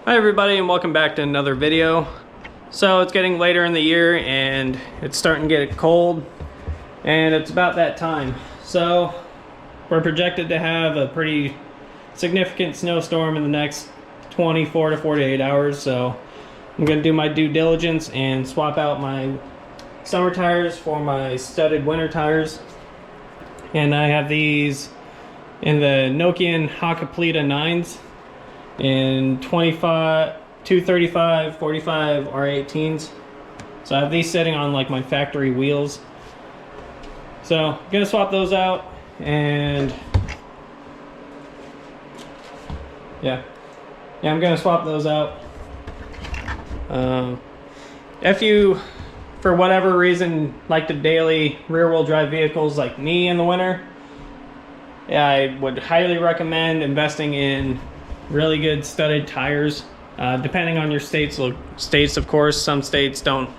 Hi everybody, and welcome back to another video. So it's getting later in the year and it's starting to get cold and it's about that time. So we're projected to have a pretty significant snowstorm in the next 24 to 48 hours. So I'm going to do my due diligence and swap out my summer tires for my studded winter tires. And I have these in the Nokian Hakkapeliitta 9s. In 25, 235, 45 R18s. So I have these sitting on like my factory wheels. So I'm gonna swap those out, and yeah, I'm gonna swap those out. If you, for whatever reason, like the daily rear-wheel drive vehicles like me in the winter, yeah, I would highly recommend investing in really good studded tires, depending on your states of course. Some states don't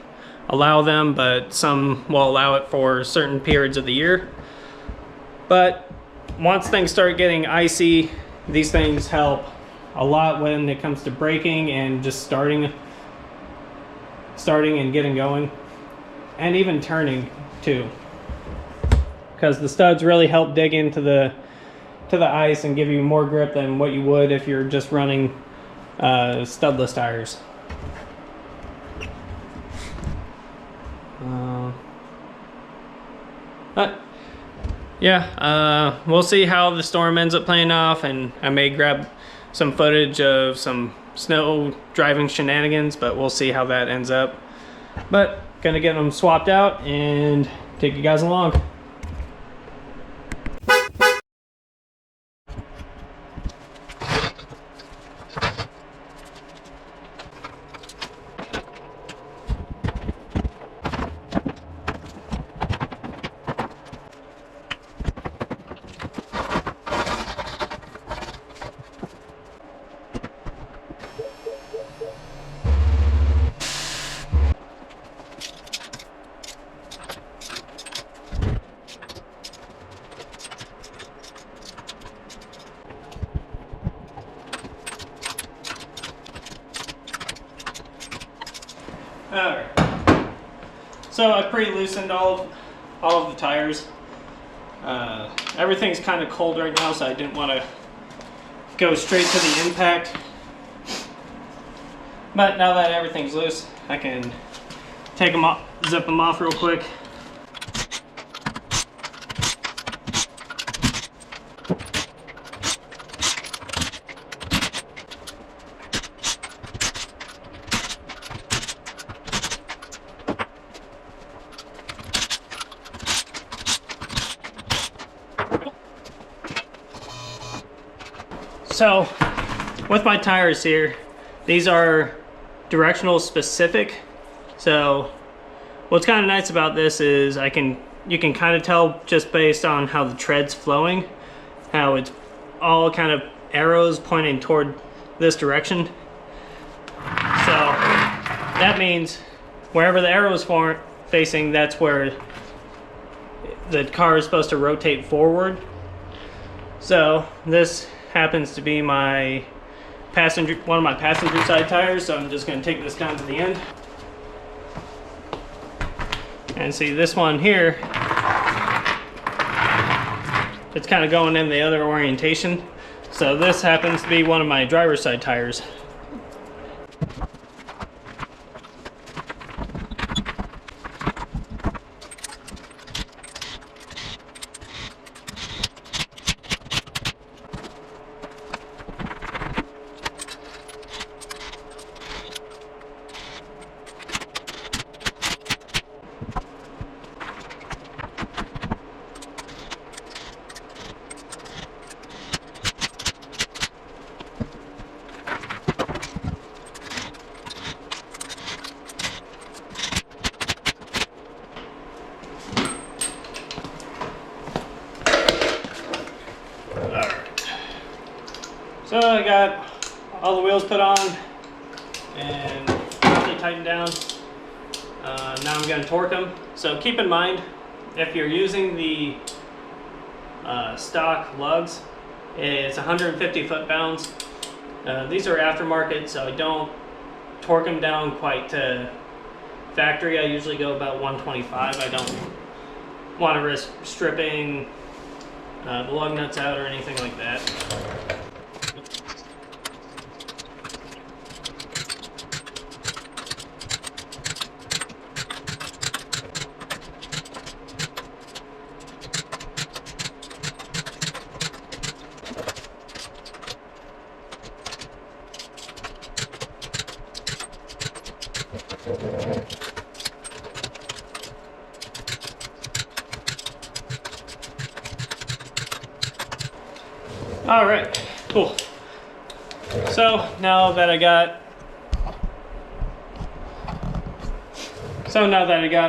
allow them, but some will allow it for certain periods of the year. But once things start getting icy, these things help a lot when it comes to braking and just starting and getting going, and even turning too, because the studs really help dig into the ice and give you more grip than what you would if you're just running studless tires. But yeah, we'll see how the storm ends up playing off, and I may grab some footage of some snow driving shenanigans, but we'll see how that ends up. But gonna get them swapped out and take you guys along. Alright, so I pre-loosened all of the tires. Everything's kind of cold right now, so I didn't want to go straight to the impact. But now that everything's loose, I can take them off, zip them off real quick. So with my tires here, these are directional specific. So what's kind of nice about this is you can kind of tell just based on how the tread's flowing, how it's all kind of arrows pointing toward this direction. So that means wherever the arrow is facing, that's where the car is supposed to rotate forward. So this happens to be my one of my passenger side tires, so I'm just going to take this down to the end. And see, this one here, it's kind of going in the other orientation. So this happens to be one of my driver's side tires. So I got all the wheels put on and properly tightened down. Now I'm going to torque them. So keep in mind, if you're using the stock lugs, it's 150 foot-pounds. These are aftermarket, so I don't torque them down quite to factory. I usually go about 125. I don't want to risk stripping the lug nuts out or anything like that. All right, cool. So now that I got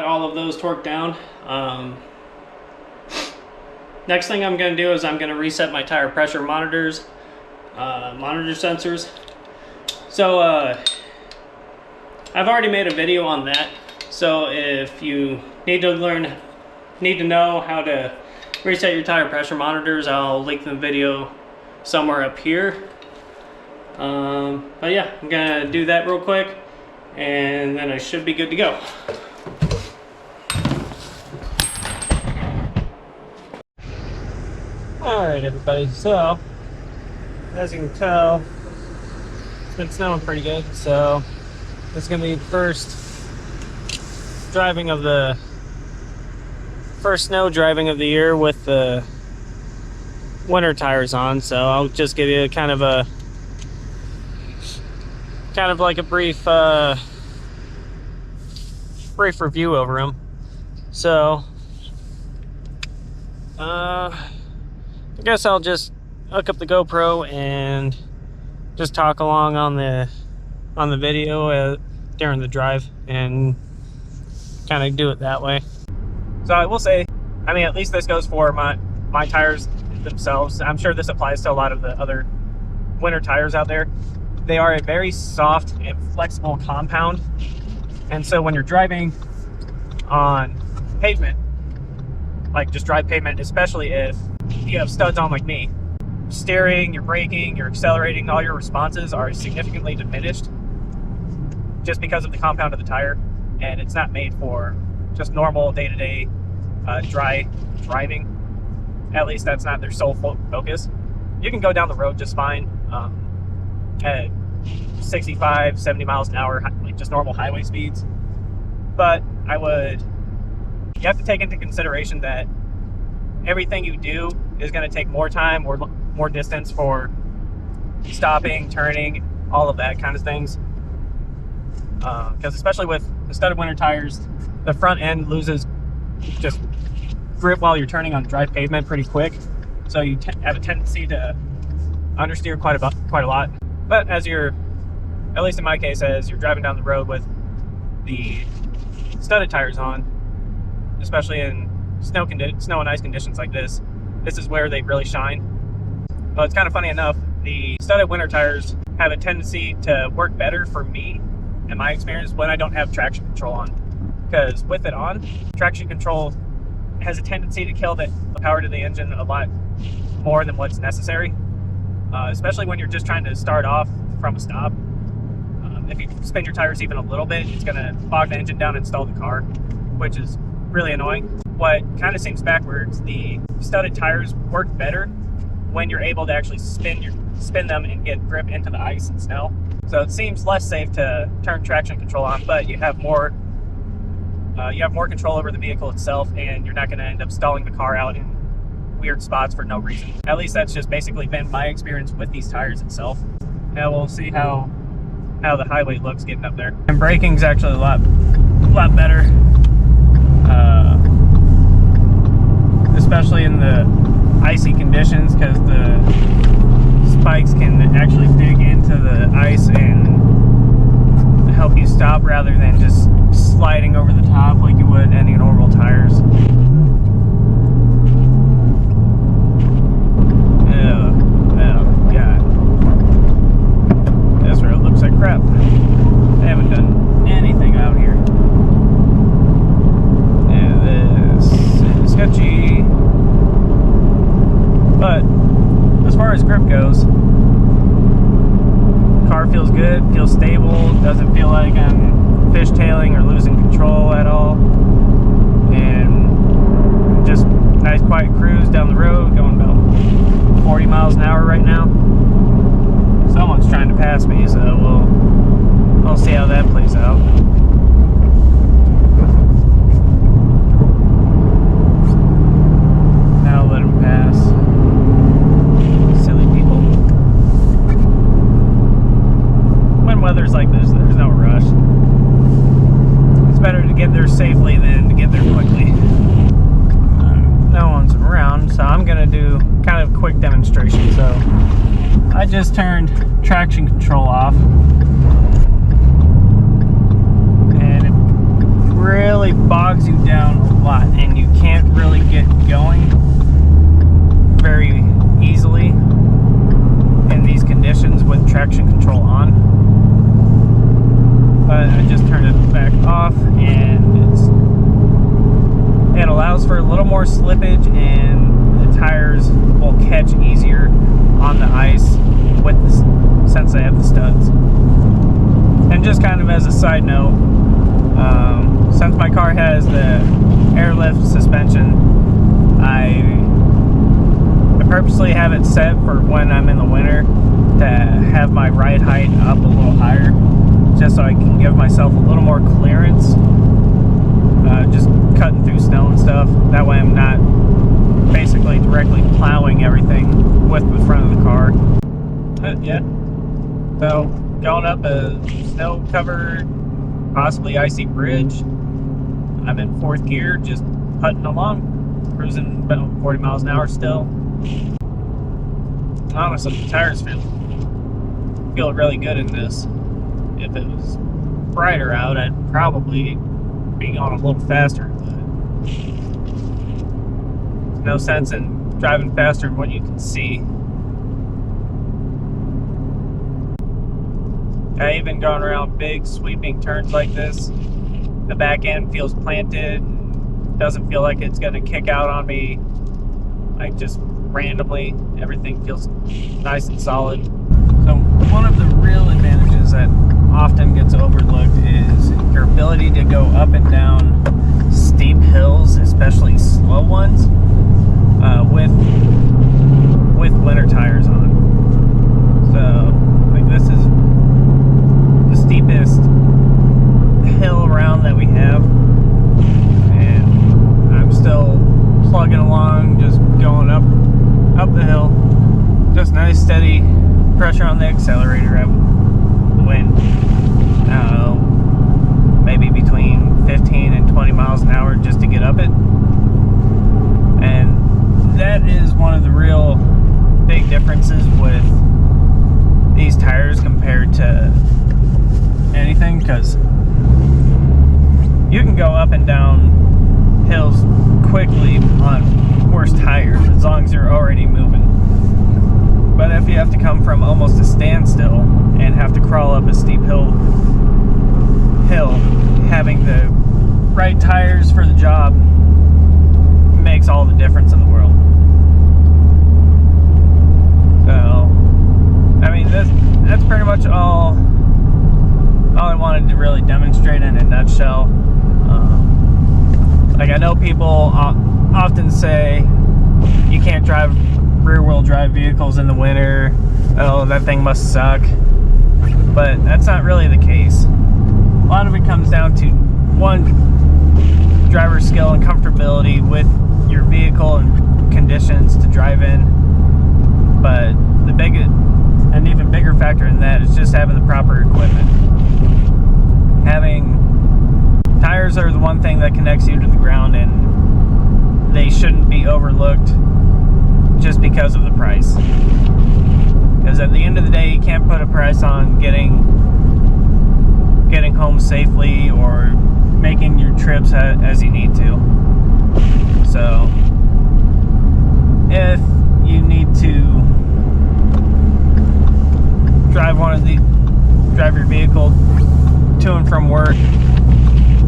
all of those torqued down, next thing I'm going to do is I'm going to reset my tire pressure monitors, monitor sensors. So I've already made a video on that. So if you need to know how to reset your tire pressure monitors, I'll link the video somewhere up here. But yeah, I'm gonna do that real quick and then I should be good to go. Alright everybody, so as you can tell, it's been snowing pretty good, so this is gonna be the first snow driving of the year with the winter tires on. So I'll just give you kind of like a brief review over them. So I guess I'll just hook up the GoPro and just talk along on the video during the drive and kind of do it that way. So I will say, I mean, at least this goes for my tires themselves. I'm sure this applies to a lot of the other winter tires out there. They are a very soft and flexible compound, and so when you're driving on pavement, like just dry pavement, especially if you have studs on like me, steering, your braking, your accelerating, all your responses are significantly diminished just because of the compound of the tire, and it's not made for just normal day-to-day dry driving. At least that's not their sole focus. You can go down the road just fine at 65, 70 miles an hour, like just normal highway speeds. But you have to take into consideration that everything you do is going to take more time or more distance for stopping, turning, all of that kind of things. Because especially with the studded winter tires, the front end loses just grip while you're turning on dry pavement pretty quick, so you have a tendency to understeer quite a lot. But as you're, at least in my case, as you're driving down the road with the studded tires on, especially in snow and ice conditions like this is where they really shine. But it's kind of funny enough, the studded winter tires have a tendency to work better for me, in my experience, when I don't have traction control on. Because with it on, traction control has a tendency to kill the power to the engine a lot more than what's necessary, especially when you're just trying to start off from a stop. If you spin your tires even a little bit, it's going to bog the engine down and stall the car, which is really annoying. What kind of seems backwards, the studded tires work better when you're able to actually spin them and get grip into the ice and snow. So it seems less safe to turn traction control on, but you have more control over the vehicle itself, and you're not going to end up stalling the car out in weird spots for no reason. At least that's just basically been my experience with these tires itself. Now we'll see how the highway looks getting up there. And braking's actually a lot better, especially in the icy conditions, because the spikes can actually dig into the ice and help you stop rather than just sliding over the top like you would any normal tires. Oh God. This road looks like crap. They haven't done anything out here. Yeah, this is sketchy. But as far as grip goes, good, feels stable, doesn't feel like I'm fishtailing or losing control at all. And just nice quiet cruise down the road, going about 40 miles an hour right now. Someone's trying to pass me, so we'll see how that plays out. Now let him pass. Silly people. When weather's like this, there's no rush. It's better to get there safely than to get there quickly. No one's around, so I'm gonna do kind of a quick demonstration. So I just turned traction control off, and it really bogs you down a lot, and you can't really get going very easily in these conditions with traction control on. But I just turned it back off, and it allows for a little more slippage, and the tires will catch easier on the ice with since they have the studs. And just kind of as a side note, since my car has the airlift suspension, I purposely have it set for when I'm in the winter to have my ride height up a little higher, just so I can give myself a little more clearance, just cutting through snow and stuff. That way I'm not basically directly plowing everything with the front of the car. Yeah, so going up a snow-covered, possibly icy bridge. I'm in 4th gear, just putting along, cruising about 40 miles an hour still. Honestly, the tires feel really good in this. If it was brighter out, I'd probably be going a little faster, but there's no sense in driving faster than what you can see. I even going around big sweeping turns like this, the back end feels planted, doesn't feel like it's going to kick out on me like just randomly. Everything feels nice and solid. So one of the real advantages that often gets overlooked is your ability to go up and down steep hills, especially slow ones, with winter tires on. So like this is the steepest hill around that we have, and I'm still plugging along, just going up the hill. Just nice steady pressure on the accelerator. I went, I don't know, maybe between 15 and 20 miles an hour just to get up it. And that is one of the real big differences with these tires compared to anything, because you can go up and down hills quickly on worse tires as long as you're already moving. But if you have to come from almost a standstill and have to crawl up a steep hill, having the right tires for the job makes all the difference in the world. So, I mean, that's pretty much all I wanted to really demonstrate in a nutshell. Like, I know people often say you can't drive rear-wheel drive vehicles in the winter. Oh, that thing must suck. But that's not really the case. A lot of it comes down to, one, driver skill and comfortability with your vehicle and conditions to drive in. But an even bigger factor in that is just having the proper equipment. Having tires are the one thing that connects you to the ground, and they shouldn't be overlooked just because of the price. Because at the end of the day, you can't put a price on getting home safely or making your trips as you need to. So if you need to drive your vehicle to and from work,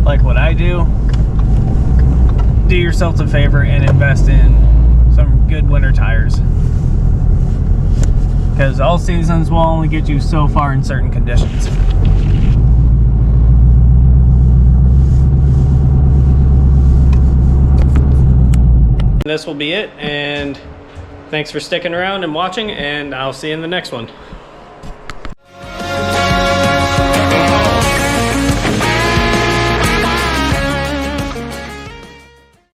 like what I do yourself a favor and invest in some good winter tires. because all seasons will only get you so far in certain conditions. This will be it, and thanks for sticking around and watching, and I'll see you in the next one.